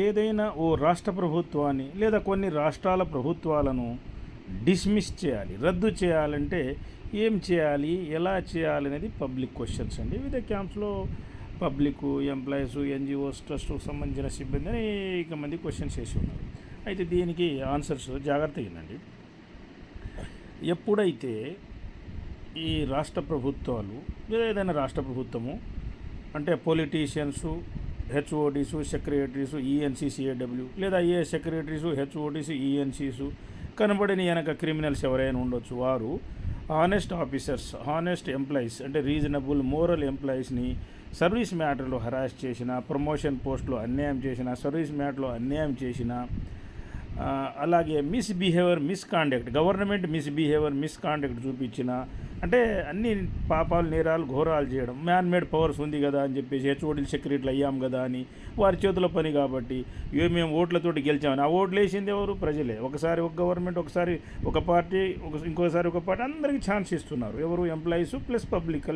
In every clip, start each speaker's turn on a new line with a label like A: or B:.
A: ఏదైనా ఓ రాష్ట్ర ప్రభుత్వాన్ని లేదా కొన్ని రాష్ట్రాల ప్రభుత్వాలను డిస్మిస్ చేయాలి, రద్దు చేయాలంటే ఏం చేయాలి, ఎలా చేయాలి అనేది పబ్లిక్ క్వశ్చన్స్ అండి. వివిధ క్యాంప్స్లో పబ్లిక్, ఎంప్లాయీస్, ఎన్జిఓస్, ట్రస్ట్కు సంబంధించిన సిబ్బంది అనేక మంది క్వశ్చన్స్ వేసి ఉన్నారు. అయితే దీనికి ఆన్సర్స్ జాగ్రత్తగా వినండి. ఎప్పుడైతే ఈ రాష్ట్ర ప్రభుత్వాలు లేదా ఏదైనా రాష్ట్ర ప్రభుత్వము అంటే పొలిటీషియన్సు, హెచ్ఓడీసు, సెక్రటరీసు, ఈఎన్సీసీఏడబ్ల్యూ లేదా ఏ సెక్రటరీసు, హెచ్ఓడీసు, ఈఎన్సీసు కనబడిన వెనక క్రిమినల్స్ ఎవరైనా ఉండొచ్చు. వారు హానెస్ట్ ఆఫీసర్స్, హానెస్ట్ ఎంప్లాయీస్ అంటే రీజనబుల్ మోరల్ ఎంప్లాయీస్ని సర్వీస్ మ్యాటర్లో హరాస్ చేసిన, ప్రమోషన్ పోస్టులో అన్యాయం చేసిన, సర్వీస్ మ్యాటర్లో అన్యాయం చేసిన, అలాగే misbehaviour, misconduct, government misbehaviour, misconduct చూపించిన, అంటే అన్ని పాపాలు, నేరాలు, ఘోరాలు చేయడం, మ్యాన్మేడ్ పవర్స్ ఉంది కదా అని చెప్పేసి హెచ్ఓడీలు, సెక్రటరీలు అయ్యాం కదా అని వారి చేతిలో పని కాబట్టి మేము ఓట్లతోటి గెలిచామని. ఆ ఓట్లు వేసింది ఎవరు? ప్రజలే. ఒకసారి ఒక గవర్నమెంట్, ఒకసారి ఒక పార్టీ, ఇంకోసారి ఒక పార్టీ, అందరికీ ఛాన్స్ ఇస్తున్నారు. ఎవరు? ఎంప్లాయీస్ ప్లస్ పబ్లిక్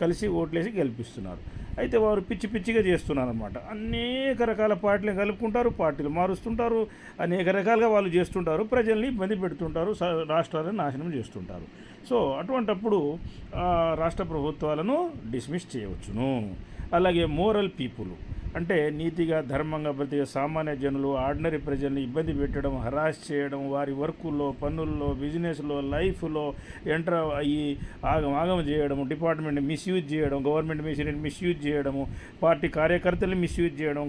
A: కలిసి ఓట్లేసి గెలిపిస్తున్నారు. అయితే వారు పిచ్చి పిచ్చిగా చేస్తున్నారు అనమాట. అనేక రకాల పార్టీలు కలుపుకుంటారు, పార్టీలు మారుస్తుంటారు, అనేక రకాలుగా వాళ్ళు చేస్తుంటారు, ప్రజల్ని ఇబ్బంది పెడుతుంటారు, రాష్ట్రాలను నాశనం చేస్తుంటారు. సో అటువంటప్పుడు రాష్ట్ర ప్రభుత్వాలను డిస్మిస్ చేయవచ్చును. అలాగే మోరల్ పీపుల్ అంటే నీతిగా, ధర్మంగా బ్రతికే సామాన్య జనులు, ఆర్డినరీ ప్రజల్ని ఇబ్బంది పెట్టడం, హరాస్ చేయడం, వారి వర్కుల్లో, పనుల్లో, బిజినెస్లో, లైఫ్లో ఎంటర్ అయ్యి ఆగం చేయడం, డిపార్ట్మెంట్ మిస్యూజ్ చేయడం, గవర్నమెంట్ మిషనరీ మిస్యూజ్ చేయడము, పార్టీ కార్యకర్తలు మిస్యూజ్ చేయడం,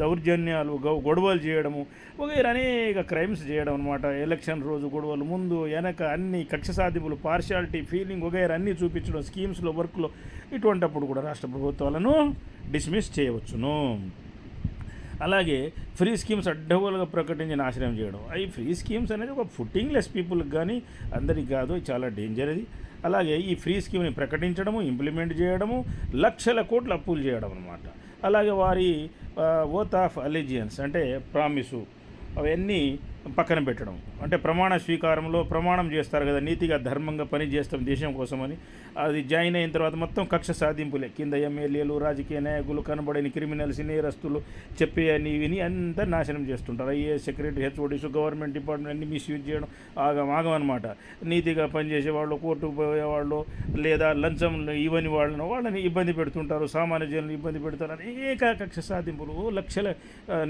A: దౌర్జన్యాలు, గొడవలు చేయడము, వగైరా అనేక క్రైమ్స్ చేయడం అనమాట. ఎలక్షన్ రోజు గొడవలు, ముందు వెనక అన్ని కక్ష సాధింపులు, పార్షియాలిటీ, ఫీలింగ్ వగైరా అన్నీ చూపించడం, స్కీమ్స్లో, వర్క్లో, ఇటువంటప్పుడు కూడా రాష్ట్ర ప్రభుత్వాలను డిస్మిస్ చేయవచ్చును. అలాగే ఫ్రీ స్కీమ్స్ అడ్డగోలుగా ప్రకటించి నాశనం చేయడం. ఈ ఫ్రీ స్కీమ్స్ అనేది ఒక ఫుట్టింగ్లెస్ పీపుల్కి కానీ అందరికి కాదు, చాలా డేంజర్ అది. అలాగే ఈ ఫ్రీ స్కీమ్ని ప్రకటించడము, ఇంప్లిమెంట్ చేయడము, లక్షల కోట్ల అప్పులు చేయడం అనమాట. అలాగే వారి ఓత్ ఆఫ్ అలిజియన్స్ అంటే ప్రామిసు అవన్నీ పక్కన పెట్టడం. అంటే ప్రమాణ స్వీకారంలో ప్రమాణం చేస్తారు కదా, నీతిగా ధర్మంగా పని చేస్తాం దేశం కోసమని, అది జాయిన్ అయిన తర్వాత మొత్తం కక్ష సాధింపులే. కింద ఎమ్మెల్యేలు, రాజకీయ నాయకులు, కనబడని క్రిమినల్స్, నేరస్తులు చెప్పే అని విని అంతా నాశనం చేస్తుంటారు. IAS, secretary, HODs, government department అన్ని మిస్యూజ్ చేయడం, ఆగం అనమాట. నీతిగా పనిచేసేవాళ్ళు, కోర్టుకు పోయేవాళ్ళు లేదా లంచం ఇవ్వని వాళ్ళని ఇబ్బంది పెడుతుంటారు, సామాన్య జనులు ఇబ్బంది పెడతారు. అనేక కక్ష సాధింపులు, లక్షల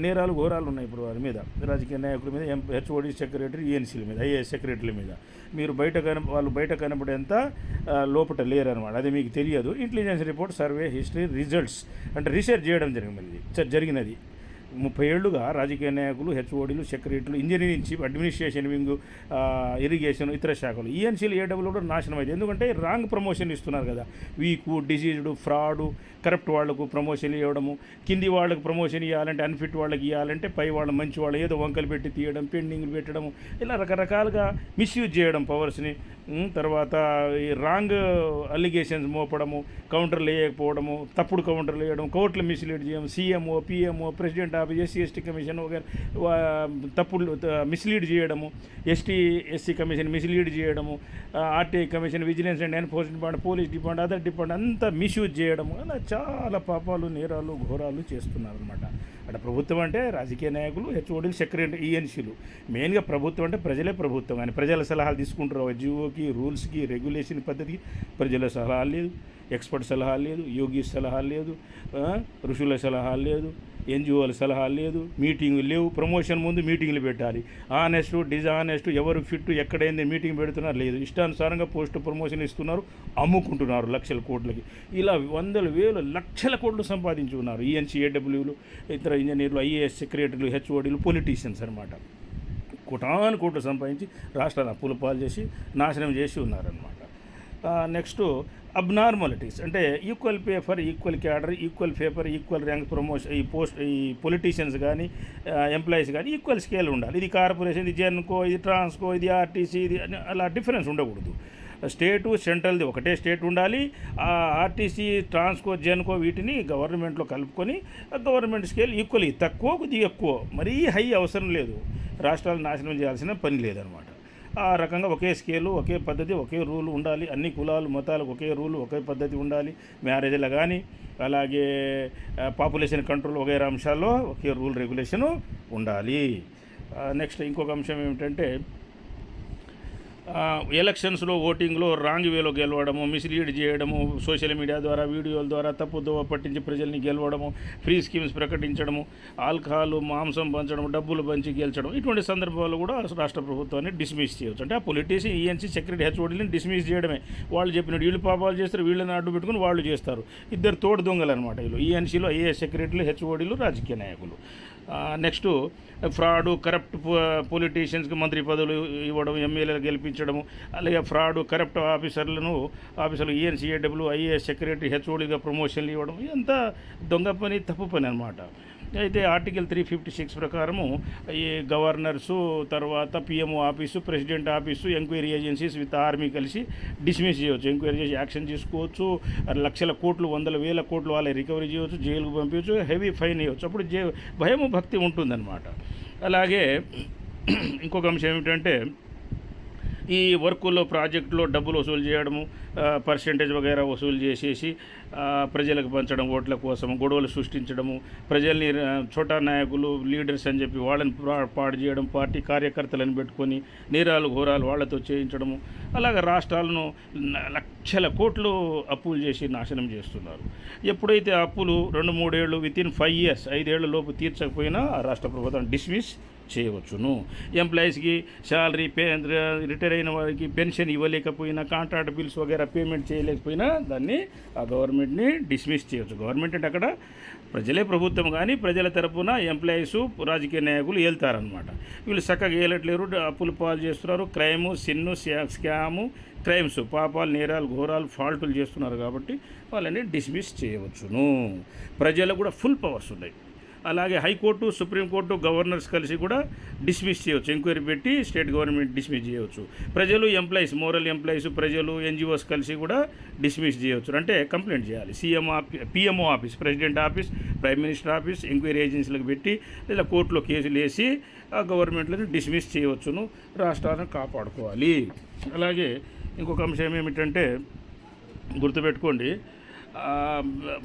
A: నేరాలు, ఘోరాలు ఉన్నాయి ఇప్పుడు వారి మీద, రాజకీయ నాయకుల మీద, హెచ్ఓడి, సెక్రటరీ, ఈఎన్సీల మీద, ఐఏఎస్ సెక్రటరీల మీద. మీరు వాళ్ళు బయట కనబడేంత లోపల లేరనమాట. అది మీకు తెలియదు. Intelligence report, survey, history, results అంటే రీసెర్చ్ చేయడం జరిగినది. 30 ఏళ్లుగా రాజకీయ నాయకులు, హెచ్ఓడీలు, సెక్రటరీలు, engineering chief, administration wing, irrigation, ఇతర శాఖలు, ఈఎన్సీలు, ఏడబ్ల్యూ కూడా నాశనం అయింది. ఎందుకంటే రాంగ్ ప్రమోషన్ ఇస్తున్నారు కదా. వీకు, డిసీజ్డ్, ఫ్రాడు, కరప్ట్ వాళ్లకు ప్రమోషన్ ఇవ్వడము, కింది వాళ్ళకు ప్రమోషన్ ఇవ్వాలంటే అన్ఫిట్ వాళ్ళకి ఇవ్వాలంటే పై వాళ్ళు, మంచి వాళ్ళు ఏదో వంకలు పెట్టి తీయడం, పెండింగ్లు పెట్టడము, ఇలా రకరకాలుగా మిస్యూజ్ చేయడం పవర్స్ని. తర్వాత ఈ రాంగ్ అలిగేషన్స్ మోపడము, కౌంటర్లు వేయకపోవడము, తప్పుడు కౌంటర్లు వేయడం, కోర్టులు మిస్లీడ్ చేయడం, CMO, PMO, president of SC commission తప్పుడు మిస్లీడ్ చేయడము, ఎస్సీ కమిషన్ మిస్లీడ్ చేయడము, RTI commission, vigilance and enforcement department, police department, other department అంతా మిస్యూజ్ చేయడము, అలా చాలా పాపాలు, నేరాలు, ఘోరాలు చేస్తున్నారనమాట. అక్కడ ప్రభుత్వం అంటే రాజకీయ నాయకులు, హెచ్ఓడీలు, సెక్రటరీ, ఈఎన్సీలు. మెయిన్గా ప్రభుత్వం అంటే ప్రజలే ప్రభుత్వం. కానీ ప్రజల సలహాలు తీసుకుంటారు. జియోకి, రూల్స్కి, రెగ్యులేషన్ పద్ధతికి ప్రజల సలహాలు లేదు, ఎక్స్పర్ట్ సలహాలు లేదు, యోగి సలహాలు లేదు, ఋషుల సలహాలు లేదు, ఎన్జిఓల సలహాలు లేదు, మీటింగులు లేవు. ప్రమోషన్ ముందు మీటింగ్లు పెట్టాలి. ఆనెస్ట్, డిజానెస్ట్, ఎవరు ఫిట్, ఎక్కడైంది మీటింగ్ పెడుతున్నారు లేదు. ఇష్టానుసారంగా పోస్ట్ ప్రమోషన్ ఇస్తున్నారు, అమ్ముకుంటున్నారు లక్షల కోట్లకి. ఇలా వందల వేలు లక్షల కోట్లు సంపాదించుకున్నారు ఈఎన్సీ, ఏడబ్ల్యూలు, ఇతర ఇంజనీర్లు, ఐఏఎస్ సెక్రటరీలు, హెచ్ఓడీలు, పొలిటీషియన్స్ అనమాట. కోట్లు సంపాదించి రాష్ట్రాన్ని అప్పుల పాలు చేసి నాశనం చేసి ఉన్నారనమాట. నెక్స్ట్ అబ్నార్మాలిటీస్ అంటే equal pay for equal cadre, equal pay for equal rank promotion. ఈ పొలిటీషియన్స్ కానీ ఎంప్లాయీస్ కానీ ఈక్వల్ స్కేల్ ఉండాలి. ఇది కార్పొరేషన్, ఇది జెన్కో, ఇది ట్రాన్స్కో, ఇది ఆర్టీసీ, ఇది అలా డిఫరెన్స్ ఉండకూడదు. స్టేటు, సెంట్రల్ది ఒకటే స్టేట్ ఉండాలి. ఆర్టీసీ, ట్రాన్స్కో, జెన్కో వీటిని గవర్నమెంట్లో కలుపుకొని గవర్నమెంట్ స్కేల్ ఈక్వల్, తక్కువ కొద్దిగా ఎక్కువ, మరీ హై అవసరం లేదు. రాష్ట్రాలు నాశనం చేయాల్సిన పని లేదనమాట. ఆ రకంగా ఒకే స్కేలు, ఒకే పద్ధతి, ఒకే రూల్ ఉండాలి. అన్ని కులాలు మతాలకు ఒకే రూలు, ఒకే పద్ధతి ఉండాలి. మ్యారేజ్లో కానీ అలాగే పాపులేషన్ కంట్రోల్ వగైరా అంశాల్లో ఒకే రూల్ రెగ్యులేషను ఉండాలి. నెక్స్ట్ ఇంకొక అంశం ఏమిటంటే ఎలక్షన్స్లో ఓటింగ్లో రాంగ్ వేలో గెలవడము, మిస్లీడ్ చేయడము, సోషల్ మీడియా ద్వారా వీడియోల ద్వారా తప్పుదోవ పట్టించి ప్రజల్ని గెలవడము, ఫ్రీ స్కీమ్స్ ప్రకటించడము, ఆల్కహాల్ మాంసం పంచడం, డబ్బులు పంచి గెలిచడం, ఇటువంటి సందర్భాల్లో కూడా రాష్ట్ర ప్రభుత్వాన్ని డిస్మిస్ చేయవచ్చు. అంటే ఆ పొలిటీషియన్ ఈఎన్సీ సెక్రటరీ హెచ్ఓడీని డిస్మిస్ చేయడమే. వాళ్ళు చెప్పినట్టు వీళ్ళు పాపాలు చేస్తారు, వీళ్ళని అడ్డు పెట్టుకుని వాళ్ళు చేస్తారు. ఇద్దరు తోడు దొంగలు అనమాట వీళ్ళు. ఈఎన్సీలో ఐఏఎస్ సెక్రటరీలు, హెచ్ఓడీలు, రాజకీయ నాయకులు. నెక్స్ట్ ఫ్రాడు, కరప్ట్ పొలిటీషియన్స్కి మంత్రి పదవులు ఇవ్వడం, ఎమ్మెల్యేలు గెలిపించడము, అలాగే ఫ్రాడు, కరప్ట్ ఆఫీసర్లు ఈఎన్సీఏడబ్ల్యూ, ఐఏఎస్ సెక్రటరీ, హెచ్ఓడీగా ప్రమోషన్లు ఇవ్వడం, ఇదంతా దొంగ పని, తప్పు పని అనమాట. అయితే ఆర్టికల్ 356 ప్రకారము ఈ గవర్నర్సు, తర్వాత PMO office, president office, enquiry agencies with army కలిసి డిస్మిస్ చేయవచ్చు. ఎంక్వైరీ చేసి యాక్షన్ తీసుకోవచ్చు. లక్షల కోట్లు, వందల వేల కోట్లు వాళ్ళే రికవరీ చేయవచ్చు, జైలుకు పంపించవచ్చు, హెవీ ఫైన్ వేయవచ్చు. అప్పుడు భయము భక్తి ఉంటుందన్నమాట. అలాగే ఇంకొక అంశం ఏమిటంటే ఈ వర్కుల్లో ప్రాజెక్టులో డబ్బులు వసూలు చేయడము, పర్సెంటేజ్ వగైరా వసూలు చేసేసి ప్రజలకు పంచడం, ఓట్ల కోసం గొడవలు సృష్టించడము, ప్రజల్ని చోటా నాయకులు, లీడర్స్ అని చెప్పి వాళ్ళని పాడు చేయడం, పార్టీ కార్యకర్తలను పెట్టుకొని నేరాలు ఘోరాలు వాళ్ళతో చేయించడము, అలాగే రాష్ట్రాలను లక్షల కోట్లు అప్పులు చేసి నాశనం చేస్తున్నారు. ఎప్పుడైతే అప్పులు 2-3 ఏళ్ళు వితిన్ 5 years 5 ఏళ్ల లోపు తీర్చకపోయినా రాష్ట్ర ప్రభుత్వం డిస్మిస్ చేయవచ్చును. ఎంప్లాయీస్కి శాలరీ రిటైర్ అయిన వారికి పెన్షన్ ఇవ్వలేకపోయినా, కాంట్రాక్ట్ బిల్స్ వగైరా పేమెంట్ చేయలేకపోయినా దాన్ని ఆ గవర్నమెంట్ని డిస్మిస్ చేయవచ్చు. గవర్నమెంట్ అంటే అక్కడ ప్రజలే ప్రభుత్వం, కానీ ప్రజల తరపున ఎంప్లాయీసు, రాజకీయ నాయకులు వెళ్తారనమాట. వీళ్ళు చక్కగా ఏలట్లేరు, అప్పులు పాలు చేస్తున్నారు, క్రైము, సిన్ను, స్కాము, క్రైమ్స్, పాపాలు, నేరాలు, ఘోరాలు, ఫాల్టులు చేస్తున్నారు. కాబట్టి వాళ్ళని డిస్మిస్ చేయవచ్చును. ప్రజలకు కూడా ఫుల్ పవర్స్ ఉన్నాయి. అలాగే హైకోర్టు, సుప్రీంకోర్టు, గవర్నర్స్ కలిసి కూడా డిస్మిస్ చేయవచ్చు. ఎంక్వైరీ పెట్టి స్టేట్ గవర్నమెంట్ డిస్మిస్ చేయవచ్చు. ప్రజలు, ఎంప్లాయీస్, మోరల్ ఎంప్లాయీస్, ప్రజలు, ఎన్జిఓస్ కలిసి కూడా డిస్మిస్ చేయవచ్చు. అంటే కంప్లైంట్ చేయాలి. PMO office, president office, prime minister office, enquiry ఏజెన్సీలకు పెట్టి లేదా కోర్టులో కేసులు వేసి ఆ గవర్నమెంట్లను డిస్మిస్ చేయవచ్చును. రాష్ట్రాలను కాపాడుకోవాలి. అలాగే ఇంకొక అంశం ఏమిటంటే గుర్తుపెట్టుకోండి,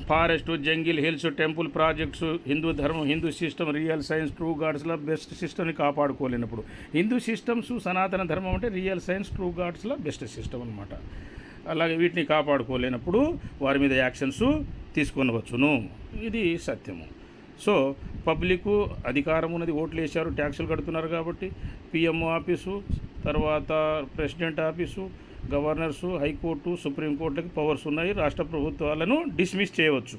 A: forest, jungle, hills, temple projects, Hindu ధర్మం, Hindu system, real science, true గాడ్స్లో బెస్ట్ సిస్టమ్ని కాపాడుకోలేనప్పుడు, హిందూ సిస్టమ్స్, సనాతన ధర్మం అంటే రియల్ సైన్స్, ట్రూ గాడ్స్లో బెస్ట్ సిస్టమ్ అనమాట. అలాగే వీటిని కాపాడుకోలేనప్పుడు వారి మీద యాక్షన్స్ తీసుకొనవచ్చును. ఇది సత్యము. సో పబ్లిక్ అధికారం ఉన్నది, ఓట్లు వేశారు, ట్యాక్సులు కడుతున్నారు. కాబట్టి పిఎంఓ ఆఫీసు, తర్వాత ప్రెసిడెంట్ ఆఫీసు, గవర్నర్సు, హైకోర్టు, సుప్రీంకోర్టుకి పవర్స్ ఉన్నాయి. రాష్ట్ర ప్రభుత్వాలను డిస్మిస్ చేయవచ్చు.